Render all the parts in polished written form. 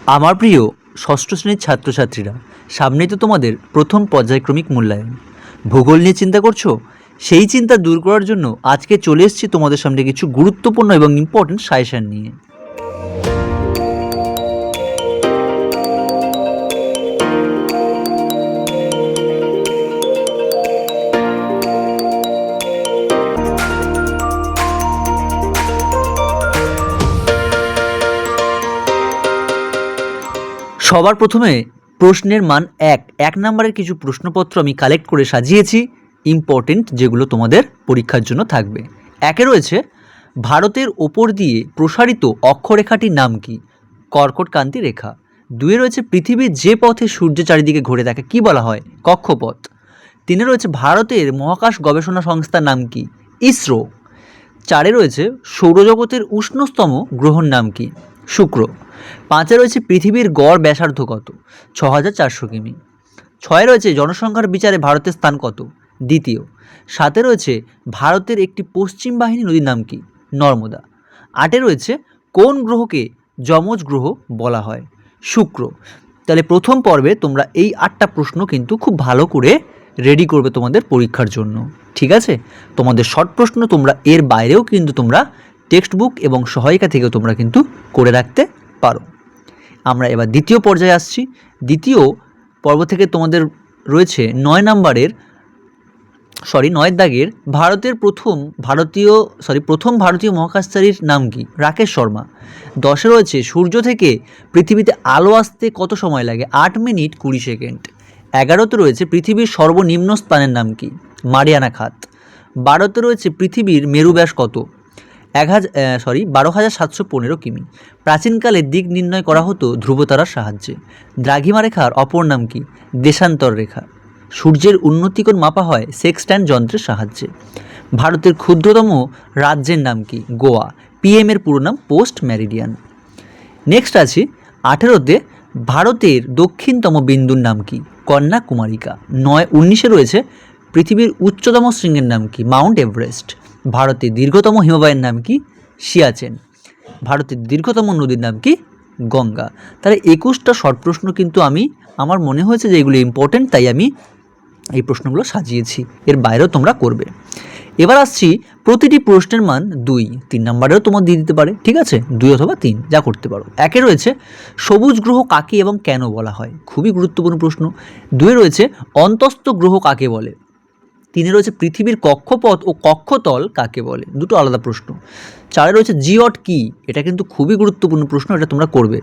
আমার প্রিয় ষষ্ঠ শ্রেণীর ছাত্রছাত্রীরা, সামনেই তো তোমাদের প্রথম পর্যায়ক্রমিক মূল্যায়ন। ভূগোল নিয়ে চিন্তা করছো? সেই চিন্তা দূর করার জন্য আজকে চলে এসেছি তোমাদের সামনে কিছু গুরুত্বপূর্ণ এবং ইম্পর্টেন্ট সাজেশন নিয়ে। সবার প্রথমে প্রশ্নের মান এক নম্বরের কিছু প্রশ্নপত্র আমি কালেক্ট করে সাজিয়েছি, ইম্পর্টেন্ট যেগুলো তোমাদের পরীক্ষার জন্য থাকবে। একে রয়েছে, ভারতের ওপর দিয়ে প্রসারিত অক্ষরেখাটির নাম কি? কর্কটক্রান্তি রেখা। দুয়ে রয়েছে, পৃথিবীর যে পথে সূর্য চারিদিকে ঘুরে থাকে কি বলা হয়? কক্ষপথ। তিনে রয়েছে, ভারতের মহাকাশ গবেষণা সংস্থার নাম কি? ইসরো। চারে রয়েছে, সৌরজগতের উষ্ণতম গ্রহর নাম কি? শুক্র। পাঁচে রয়েছে, পৃথিবীর গড় ব্যাসার্ধ কত? 6400 কিমি। ছয়ে রয়েছে, জনসংখ্যার বিচারে ভারতের স্থান কত? দ্বিতীয়। সাতে রয়েছে, ভারতের একটি পশ্চিম বাহিনী নদীর নাম কি? নর্মদা। আটে রয়েছে, কোন গ্রহকে যমজ গ্রহ বলা হয়? শুক্র। তাহলে প্রথম পর্বে তোমরা এই 8টা প্রশ্ন কিন্তু খুব ভালো করে রেডি করবে তোমাদের পরীক্ষার জন্য, ঠিক আছে? তোমাদের শর্ট প্রশ্ন তোমরা এর বাইরেও কিন্তু তোমরা টেক্সট বুক এবং সহায়িকা থেকেও তোমরা কিন্তু করে রাখতে পারো। আমরা এবার দ্বিতীয় পর্যায়ে আসছি। দ্বিতীয় পর্ব থেকে তোমাদের রয়েছে 9 দাগের প্রথম ভারতীয় মহাকাশচারীর নাম কি? রাকেশ শর্মা। 10 রয়েছে, সূর্য থেকে পৃথিবীতে আলো আসতে কত সময় লাগে? 8 মিনিট 20 সেকেন্ড। 11তে রয়েছে, পৃথিবীর সর্বনিম্ন স্থানের নাম কি? মারিয়ানা খাত। 12তে রয়েছে, পৃথিবীর মেরু ব্যাস কত? 12,715 কিমি। প্রাচীনকালে দিক নির্ণয় করা হতো ধ্রুবতারার সাহায্যে। দ্রাঘিমা রেখার অপর নাম কি? দেশান্তর রেখা। সূর্যের উন্নতিকোণ মাপা হয় সেক্সট্যান্ট যন্ত্রের সাহায্যে। ভারতের ক্ষুদ্রতম রাজ্যের নাম কি? গোয়া। পিএম এর পুরো নাম পোস্ট ম্যারিডিয়ান। নেক্সট আছে 18তে, ভারতের দক্ষিণতম বিন্দুর নাম কি? কন্যাকুমারিকা। 19-এ রয়েছে, পৃথিবীর উচ্চতম শৃঙ্গের নাম কি? Mount Everest. ভারতের দীর্ঘতম হিমবাহের নাম কি? সিয়াচেন। ভারতের দীর্ঘতম নদীর নাম কি? গঙ্গা। তাহলে 21টা শর্ট প্রশ্ন কিন্তু আমার মনে হয়েছে যে এগুলো ইম্পর্টেন্ট, তাই আমি এই প্রশ্নগুলো সাজিয়েছি। এর বাইরেও তোমরা করবে। এবার আসছি, প্রতিটি প্রশ্নের মান 2, 3 নম্বরেও তোমার দিয়ে দিতে পারে, ঠিক আছে? 2 অথবা 3 যা করতে পারো। একে রয়েছে, সবুজ গ্রহ কাকে এবং কেন বলা হয়? খুবই গুরুত্বপূর্ণ প্রশ্ন। 2 রয়েছে, অন্তস্থ গ্রহ কাকে বলে? 3 রয়েছে, পৃথিবীর কক্ষপথ ও কক্ষতল কাকে বলে? দুটো আলাদা প্রশ্ন। 4 রয়েছে, জিওট কি? এটা কিন্তু খুবই গুরুত্বপূর্ণ প্রশ্ন, এটা তোমরা করবে।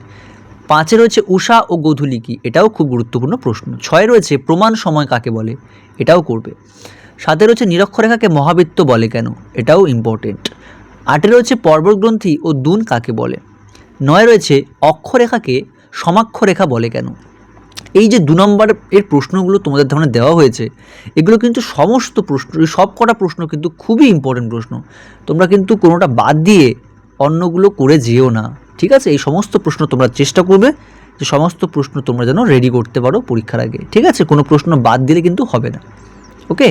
5 রয়েছে, উষা ও গোধূলি কি? এটাও খুব গুরুত্বপূর্ণ প্রশ্ন। 6 রয়েছে, প্রমাণ সময় কাকে বলে? এটাও করবে। 7 রয়েছে, নিরক্ষরেখাকে মহাবৃত্ত বলে কেন? এটাও ইম্পর্টেন্ট। 8 রয়েছে, পর্বতগ্রন্থি ও দুন কাকে বলে? 9 রয়েছে, অক্ষরেখাকে সমাক্ষরেখা বলে কেন? এই যে 2 নম্বর এর প্রশ্নগুলো তোমাদের সামনে দেওয়া হয়েছে, এগুলো কিন্তু সমস্ত প্রশ্ন, সব কটা প্রশ্ন কিন্তু খুবই ইম্পর্টেন্ট প্রশ্ন। তোমরা কিন্তু কোনোটা বাদ দিয়ে অন্যগুলো করে যেও না, ঠিক আছে? এই সমস্ত প্রশ্ন তোমরা চেষ্টা করবে যে সমস্ত প্রশ্ন তোমরা যেন রেডি করতে পারো পরীক্ষার আগে, ঠিক আছে? কোনো প্রশ্ন বাদ দিলে কিন্তু হবে না, ওকে?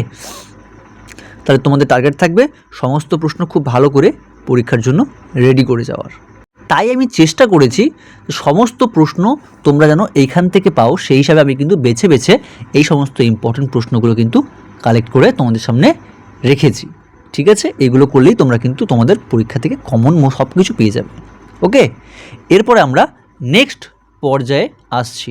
তাহলে তোমাদের টার্গেট থাকবে সমস্ত প্রশ্ন খুব ভালো করে পরীক্ষার জন্য রেডি করে যাওয়ার। তাই আমি চেষ্টা করেছি সমস্ত প্রশ্ন তোমরা যেন এইখান থেকে পাও, সেই হিসাবে আমি কিন্তু বেছে বেছে এই সমস্ত ইম্পর্টেন্ট প্রশ্নগুলো কিন্তু কালেক্ট করে তোমাদের সামনে রেখেছি, ঠিক আছে? এগুলো করলেই তোমরা কিন্তু তোমাদের পরীক্ষা থেকে কমন সব কিছু পেয়ে যাবে, ওকে? এরপরে আমরা নেক্সট পর্যায়ে আসছি।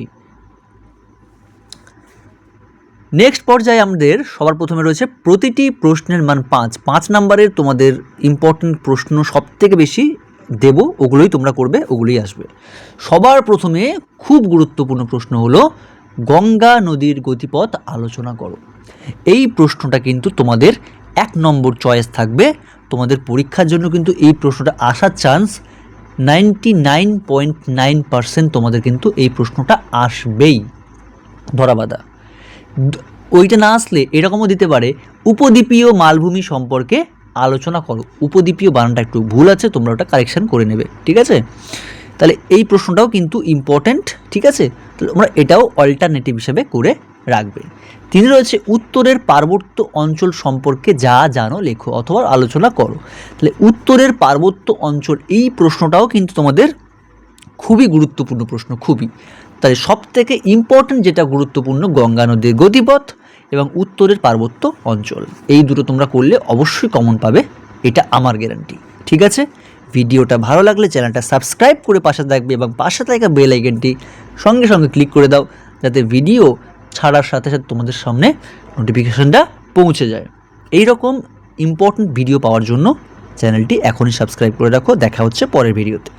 নেক্সট পর্যায়ে আমাদের সবার প্রথমে রয়েছে, প্রতিটি প্রশ্নের মান 5 নম্বরের তোমাদের ইম্পর্টেন্ট প্রশ্ন সব থেকে বেশি দেব, ওগুলোই তোমরা করবে, ওগুলোই আসবে। সবার প্রথমে খুব গুরুত্বপূর্ণ প্রশ্ন হলো, গঙ্গা নদীর গতিপথ আলোচনা করো। এই প্রশ্নটা কিন্তু তোমাদের 1 নম্বর চয়েস থাকবে। তোমাদের পরীক্ষার জন্য কিন্তু এই প্রশ্নটা আসার চান্স 99.9% তোমাদের কিন্তু এই প্রশ্নটা আসবেই, ধরাবাঁধা। ওইটা না আসলে এরকমও দিতে পারে, উপদ্বীপীয় মালভূমি সম্পর্কে আলোচনা করো। উপদ্বীপীয় বানানটা একটু ভুল আছে, তোমরা ওটা কারেকশান করে নেবে, ঠিক আছে? তাহলে এই প্রশ্নটাও কিন্তু ইম্পর্ট্যান্ট, ঠিক আছে? তাহলে তোমরা এটাও অল্টারনেটিভ হিসেবে করে রাখবে। 3 রয়েছে, উত্তরের পার্বত্য অঞ্চল সম্পর্কে যা জানো লেখো অথবা আলোচনা করো। তাহলে উত্তরের পার্বত্য অঞ্চল, এই প্রশ্নটাও কিন্তু তোমাদের খুবই গুরুত্বপূর্ণ প্রশ্ন, খুবই। তাই সবথেকে ইম্পর্ট্যান্ট যেটা গুরুত্বপূর্ণ, গঙ্গা নদীর গতিপথ এবং উত্তরের পার্বত্য অঞ্চল, এই দুটো তোমরা করলে অবশ্যই কমন পাবে, এটা আমার গ্যারান্টি। ঠিক আছে, ভিডিওটা ভালো লাগলে চ্যানেলটা সাবস্ক্রাইব করে পাশে থাকবে এবং পাশে থাকা বেল আইকনটি সঙ্গে সঙ্গে ক্লিক করে দাও, যাতে ভিডিও ছাড়ার সাথে সাথে তোমাদের সামনে নোটিফিকেশনটা পৌঁছে যায়। এই রকম ইম্পর্ট্যান্ট ভিডিও পাওয়ার জন্য চ্যানেলটি এখনই সাবস্ক্রাইব করে রাখো। দেখা হচ্ছে পরের ভিডিওতে।